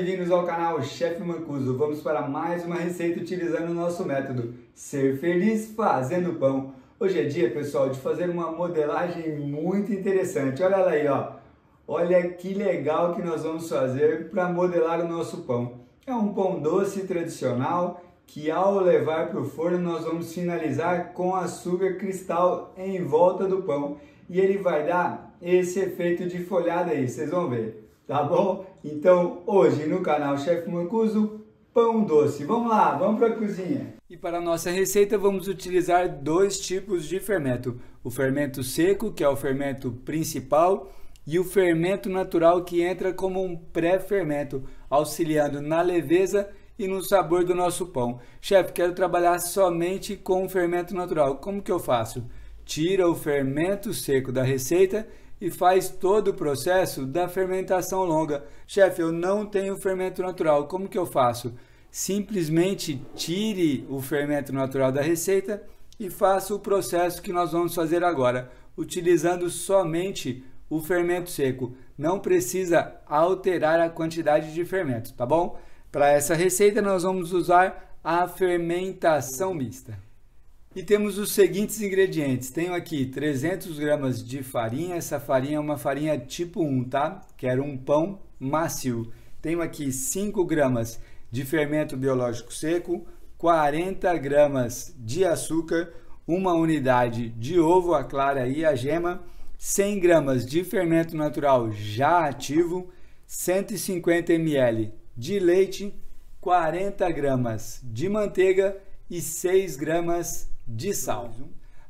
bem-vindos ao canal Chef Mancuso. Vamos para mais uma receita utilizando o nosso método Ser Feliz Fazendo Pão. Hoje é dia, pessoal, de fazer uma modelagem muito interessante. Olha ela aí, ó. Olha que legal que nós vamos fazer para modelar o nosso pão. É um pão doce tradicional que, ao levar para o forno, nós vamos finalizar com açúcar cristal em volta do pão. E ele vai dar esse efeito de folhada aí, vocês vão ver. Tá bom? Então, hoje no canal Chef Mancuso, pão doce. Vamos lá, vamos para a cozinha. E para a nossa receita vamos utilizar dois tipos de fermento. O fermento seco, que é o fermento principal, e o fermento natural, que entra como um pré-fermento, auxiliando na leveza e no sabor do nosso pão. Chefe, quero trabalhar somente com o fermento natural. Como que eu faço? Tira o fermento seco da receita e faz todo o processo da fermentação longa. Chefe, eu não tenho fermento natural, como que eu faço? Simplesmente tire o fermento natural da receita e faça o processo que nós vamos fazer agora, utilizando somente o fermento seco. Não precisa alterar a quantidade de fermento, tá bom? Para essa receita nós vamos usar a fermentação mista. E temos os seguintes ingredientes. Tenho aqui 300 gramas de farinha. Essa farinha é uma farinha tipo 1, tá? Quero um pão macio. Tenho aqui 5 gramas de fermento biológico seco, 40 gramas de açúcar, uma unidade de ovo, a clara e a gema, 100 gramas de fermento natural já ativo, 150 ml de leite, 40 gramas de manteiga e 6 gramas de sal.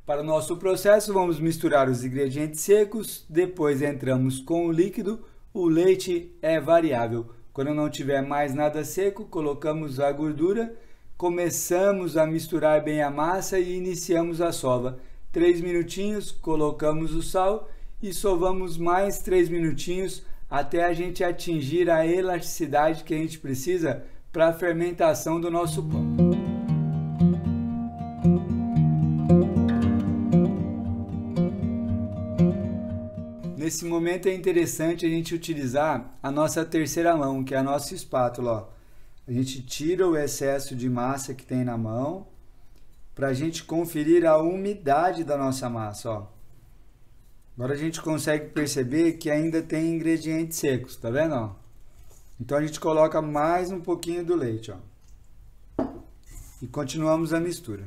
Para o nosso processo, vamos misturar os ingredientes secos, depois entramos com o líquido. O leite é variável. Quando não tiver mais nada seco, colocamos a gordura, começamos a misturar bem a massa e iniciamos a sova. 3 minutinhos, colocamos o sal e sovamos mais 3 minutinhos até a gente atingir a elasticidade que a gente precisa para a fermentação do nosso pão. Nesse momento é interessante a gente utilizar a nossa terceira mão, que é a nossa espátula. Ó. A gente tira o excesso de massa que tem na mão para a gente conferir a umidade da nossa massa. Ó. Agora a gente consegue perceber que ainda tem ingredientes secos, tá vendo? Ó? Então a gente coloca mais um pouquinho do leite. Ó. E continuamos a mistura.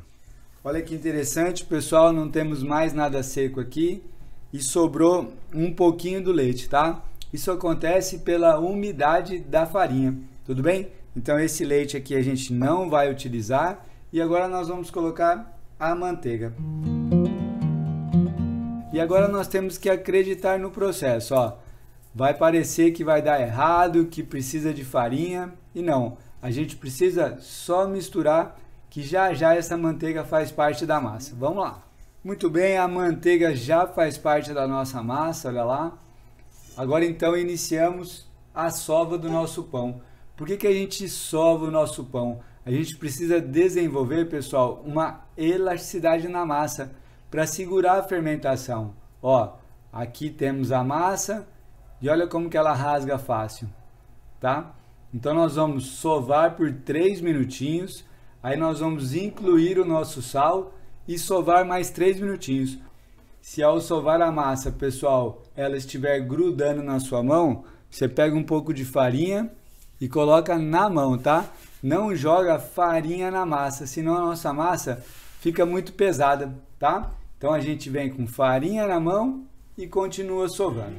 Olha que interessante, pessoal, não temos mais nada seco aqui. E sobrou um pouquinho do leite, tá? Isso acontece pela umidade da farinha, tudo bem? Então esse leite aqui a gente não vai utilizar e agora nós vamos colocar a manteiga. E agora nós temos que acreditar no processo, ó. Vai parecer que vai dar errado, que precisa de farinha e não. A gente precisa só misturar que já já essa manteiga faz parte da massa. Vamos lá. Muito bem, a manteiga já faz parte da nossa massa, olha lá. Agora então iniciamos a sova do nosso pão. Por que a gente sova o nosso pão? A gente precisa desenvolver, pessoal, uma elasticidade na massa para segurar a fermentação. Ó, aqui temos a massa e olha como que ela rasga fácil, tá? Então nós vamos sovar por 3 minutinhos, aí nós vamos incluir o nosso sal e sovar mais 3 minutinhos. Se ao sovar a massa, pessoal, ela estiver grudando na sua mão, você pega um pouco de farinha e coloca na mão, tá? Não joga farinha na massa, senão a nossa massa fica muito pesada, tá? Então a gente vem com farinha na mão e continua sovando.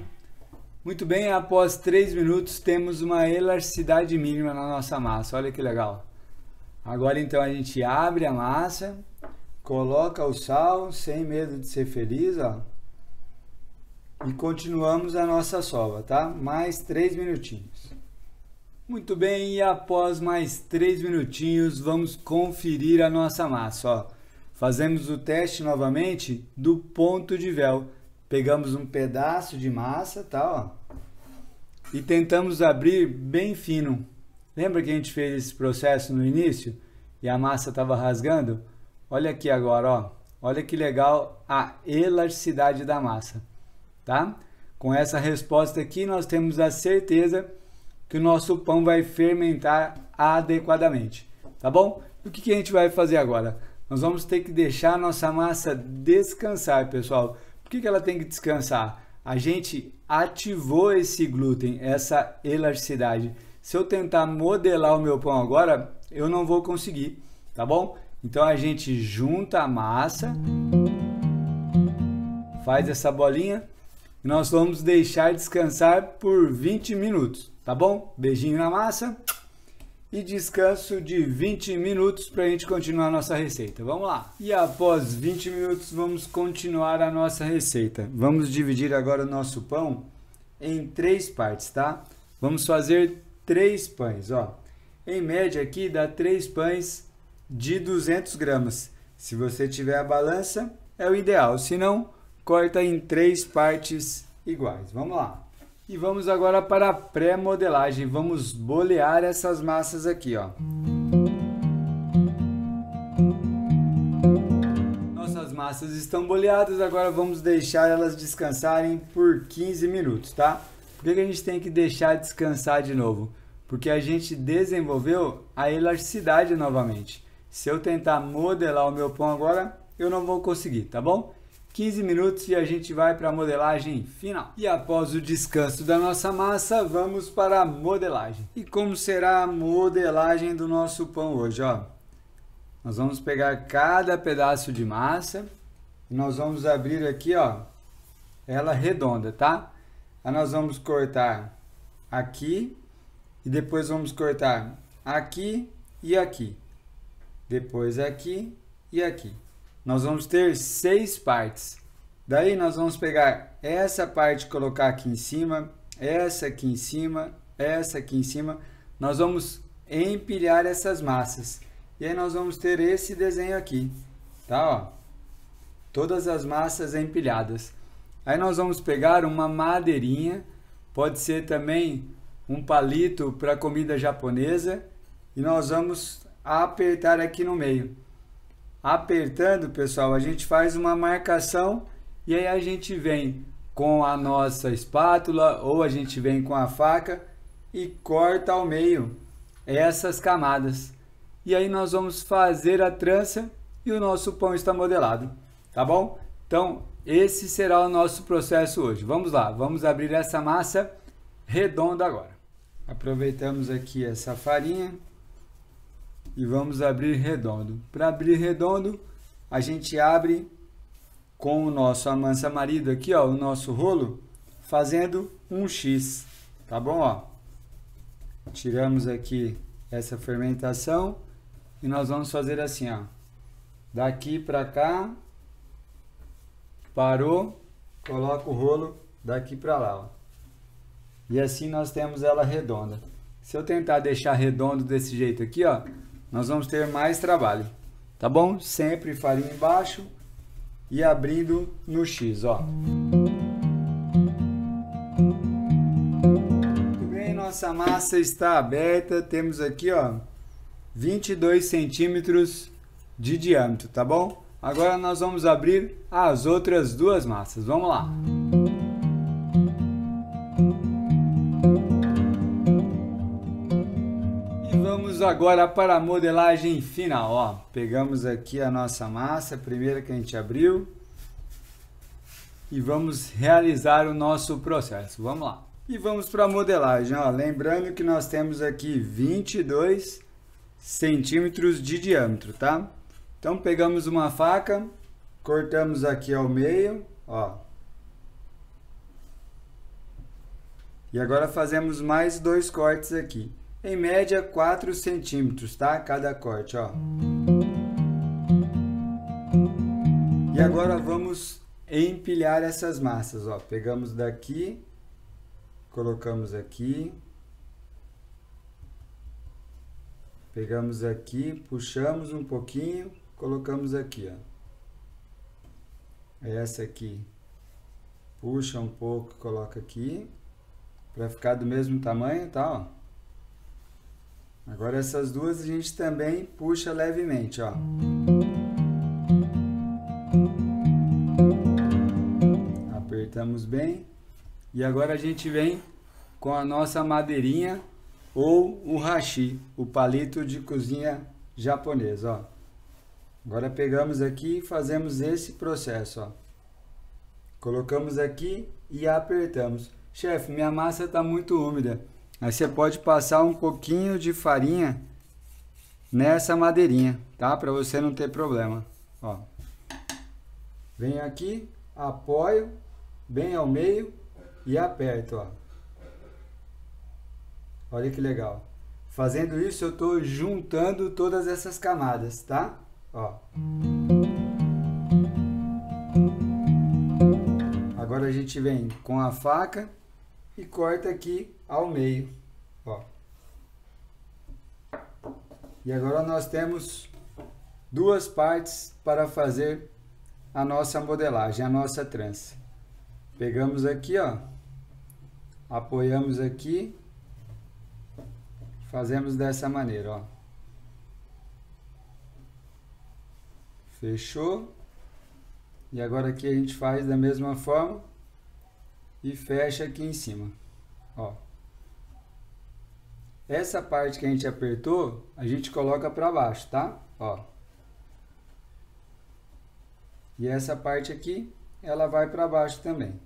Muito bem, após 3 minutos temos uma elasticidade mínima na nossa massa, olha que legal. Agora então a gente abre a massa, coloca o sal, sem medo de ser feliz, ó. E continuamos a nossa sova, tá? Mais 3 minutinhos. Muito bem, e após mais 3 minutinhos, vamos conferir a nossa massa, ó. Fazemos o teste novamente do ponto de véu. Pegamos um pedaço de massa, tá, ó. E tentamos abrir bem fino. Lembra que a gente fez esse processo no início? E a massa estava rasgando? Olha aqui agora, ó. Olha que legal a elasticidade da massa, tá? Com essa resposta aqui, nós temos a certeza que o nosso pão vai fermentar adequadamente, tá bom? E o que a gente vai fazer agora? Nós vamos ter que deixar a nossa massa descansar, pessoal. Por que ela tem que descansar? A gente ativou esse glúten, essa elasticidade. Se eu tentar modelar o meu pão agora, eu não vou conseguir, tá bom? Então a gente junta a massa, faz essa bolinha e nós vamos deixar descansar por 20 minutos, tá bom? Beijinho na massa e descanso de 20 minutos para a gente continuar a nossa receita. Vamos lá! E após 20 minutos vamos continuar a nossa receita. Vamos dividir agora o nosso pão em 3 partes, tá? Vamos fazer 3 pães, ó. Em média aqui dá 3 pães de 200 gramas. Se você tiver a balança, é o ideal. Se não, corta em 3 partes iguais. Vamos lá. E vamos agora para a pré-modelagem. Vamos bolear essas massas aqui, ó. Nossas massas estão boleadas, agora vamos deixar elas descansarem por 15 minutos, tá? Por que a gente tem que deixar descansar de novo? Porque a gente desenvolveu a elasticidade novamente. Se eu tentar modelar o meu pão agora, eu não vou conseguir, tá bom? 15 minutos e a gente vai para a modelagem final. E após o descanso da nossa massa, vamos para a modelagem. E como será a modelagem do nosso pão hoje, ó? Nós vamos pegar cada pedaço de massa e nós vamos abrir aqui, ó, ela redonda, tá? Aí nós vamos cortar aqui e depois vamos cortar aqui e aqui. Depois aqui e aqui. Nós vamos ter 6 partes. Daí nós vamos pegar essa parte e colocar aqui em cima, essa aqui em cima, essa aqui em cima. Nós vamos empilhar essas massas. E aí nós vamos ter esse desenho aqui, tá? Ó, todas as massas empilhadas. Aí nós vamos pegar uma madeirinha, pode ser também um palito para comida japonesa, e nós vamos apertar aqui no meio. Apertando, pessoal, a gente faz uma marcação e aí a gente vem com a nossa espátula ou a gente vem com a faca e corta ao meio essas camadas. E aí nós vamos fazer a trança e o nosso pão está modelado, tá bom? Então, esse será o nosso processo hoje. Vamos lá, vamos abrir essa massa redonda agora. Aproveitamos aqui essa farinha e vamos abrir redondo. Para abrir redondo, a gente abre com o nosso amansa-marido aqui, ó, o nosso rolo, fazendo um X, tá bom? Ó, tiramos aqui essa fermentação e nós vamos fazer assim, ó, daqui para cá, parou, coloca o rolo daqui para lá, ó. E assim nós temos ela redonda. Se eu tentar deixar redondo desse jeito aqui, ó, nós vamos ter mais trabalho, tá bom? Sempre farinha embaixo e abrindo no X, ó. Muito bem, nossa massa está aberta. Temos aqui, ó, 22 centímetros de diâmetro, tá bom? Agora nós vamos abrir as outras 2 massas. Vamos lá. Vamos agora para a modelagem final, ó. Pegamos aqui a nossa massa, a primeira que a gente abriu, e vamos realizar o nosso processo. Vamos lá. E vamos para a modelagem, ó. Lembrando que nós temos aqui 22 centímetros de diâmetro, tá? Então pegamos uma faca, cortamos aqui ao meio, ó. E agora fazemos mais 2 cortes aqui. Em média, 4 centímetros, tá? Cada corte, ó. E agora vamos empilhar essas massas, ó. Pegamos daqui, colocamos aqui. Pegamos aqui, puxamos um pouquinho, colocamos aqui, ó. Essa aqui, puxa um pouco, coloca aqui, para ficar do mesmo tamanho, tá, ó. Agora essas duas a gente também puxa levemente, ó. Apertamos bem. E agora a gente vem com a nossa madeirinha ou o hashi, o palito de cozinha japonês, ó. Agora pegamos aqui e fazemos esse processo, ó. Colocamos aqui e apertamos. Chefe, minha massa está muito úmida. Aí você pode passar um pouquinho de farinha nessa madeirinha, tá? Para você não ter problema, ó. Venho aqui, apoio bem ao meio e aperto, ó. Olha que legal. Fazendo isso, eu estou juntando todas essas camadas, tá? Ó. Agora a gente vem com a faca e corta aqui ao meio, ó. E agora nós temos duas partes para fazer a nossa modelagem, a nossa trança. Pegamos aqui, ó. Apoiamos aqui. Fazemos dessa maneira, ó. Fechou. E agora aqui a gente faz da mesma forma e fecha aqui em cima, ó. Essa parte que a gente apertou, a gente coloca para baixo, tá? Ó. E essa parte aqui, ela vai para baixo também.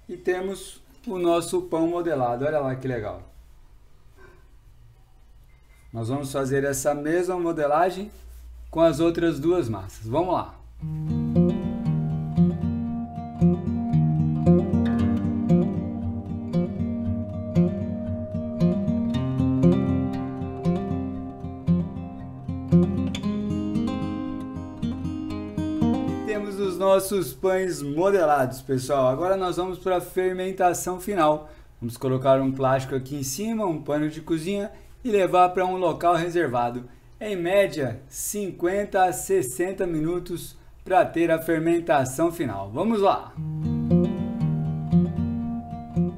E temos o nosso pão modelado. Olha lá que legal. Nós vamos fazer essa mesma modelagem com as outras duas massas. Vamos lá. Temos os nossos pães modelados, pessoal. Agora nós vamos para a fermentação final. Vamos colocar um plástico aqui em cima, um pano de cozinha e levar para um local reservado. Em média, 50 a 60 minutos para ter a fermentação final. Vamos lá!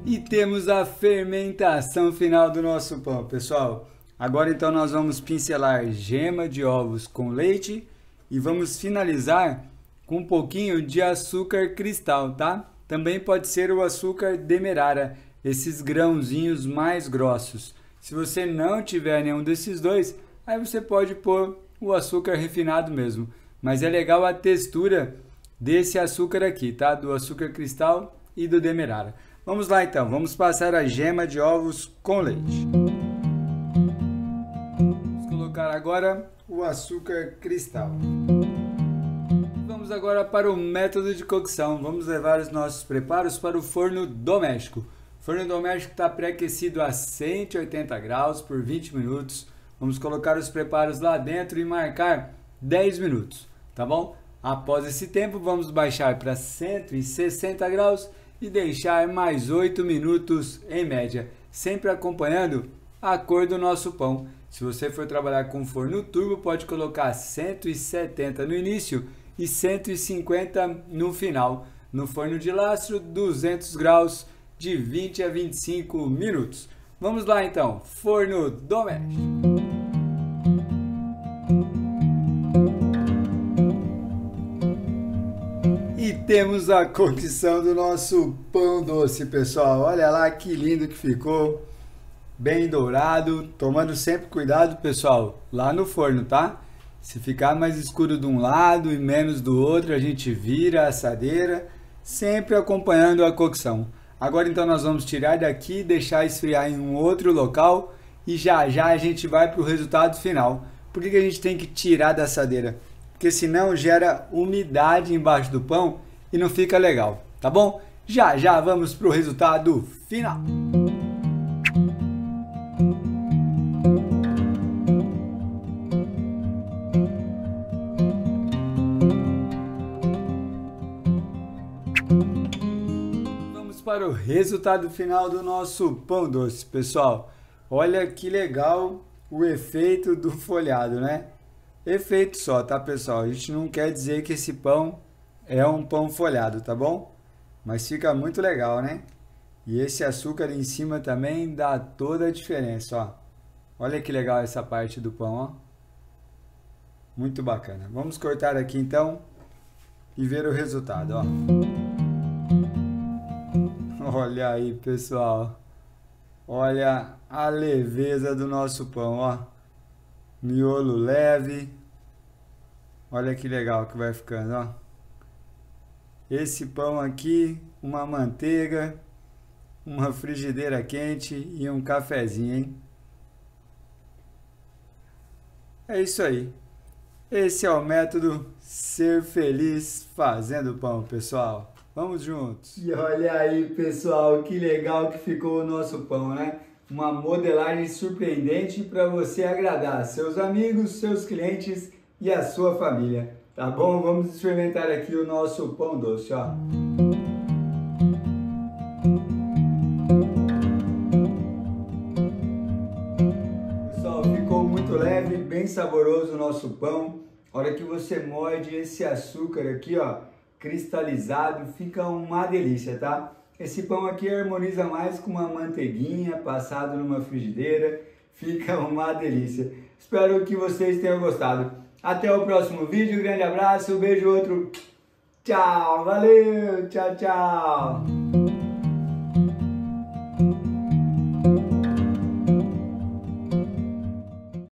E temos a fermentação final do nosso pão, pessoal. Agora então nós vamos pincelar gema de ovos com leite e vamos finalizar com um pouquinho de açúcar cristal, tá? Também pode ser o açúcar demerara, esses grãozinhos mais grossos. Se você não tiver nenhum desses dois, aí você pode pôr o açúcar refinado mesmo. Mas é legal a textura desse açúcar aqui, tá? Do açúcar cristal e do demerara. Vamos lá então, vamos passar a gema de ovos com leite. Vamos colocar agora o açúcar cristal. Vamos agora para o método de cocção. Vamos levar os nossos preparos para o forno doméstico. O forno doméstico está pré-aquecido a 180 graus por 20 minutos. Vamos colocar os preparos lá dentro e marcar 10 minutos, tá bom? Após esse tempo, vamos baixar para 160 graus e deixar mais 8 minutos em média, sempre acompanhando a cor do nosso pão. Se você for trabalhar com forno turbo, pode colocar 170 no início e 150 no final. No forno de lastro, 200 graus de 20 a 25 minutos. Vamos lá então, forno doméstico. E temos a cocção do nosso pão doce, pessoal. Olha lá que lindo que ficou. Bem dourado. Tomando sempre cuidado, pessoal, lá no forno, tá? Se ficar mais escuro de um lado e menos do outro, a gente vira a assadeira, sempre acompanhando a cocção. Agora então nós vamos tirar daqui, deixar esfriar em um outro local e já já a gente vai para o resultado final. Por que a gente tem que tirar da assadeira? Porque senão gera umidade embaixo do pão e não fica legal, tá bom? Já já vamos para o resultado final. Para o resultado final do nosso pão doce, pessoal. Olha que legal o efeito do folhado, né? Efeito só, tá, pessoal? A gente não quer dizer que esse pão é um pão folhado, tá bom? Mas fica muito legal, né? E esse açúcar em cima também dá toda a diferença, ó. Olha que legal essa parte do pão, ó. Muito bacana. Vamos cortar aqui então e ver o resultado, ó. Olha aí, pessoal. Olha a leveza do nosso pão, ó. Miolo leve. Olha que legal que vai ficando, ó. Esse pão aqui, uma manteiga, uma frigideira quente e um cafezinho, hein? É isso aí. Esse é o método Ser Feliz Fazendo Pão, pessoal. Vamos juntos! E olha aí, pessoal, que legal que ficou o nosso pão, né? Uma modelagem surpreendente para você agradar seus amigos, seus clientes e a sua família. Tá bom? Vamos experimentar aqui o nosso pão doce, ó. Pessoal, ficou muito leve, bem saboroso o nosso pão. A hora que você morde esse açúcar aqui, ó, cristalizado, fica uma delícia, tá? Esse pão aqui harmoniza mais com uma manteiguinha passado numa frigideira, fica uma delícia. Espero que vocês tenham gostado. Até o próximo vídeo, grande abraço, beijo, outro, tchau, valeu, tchau, tchau.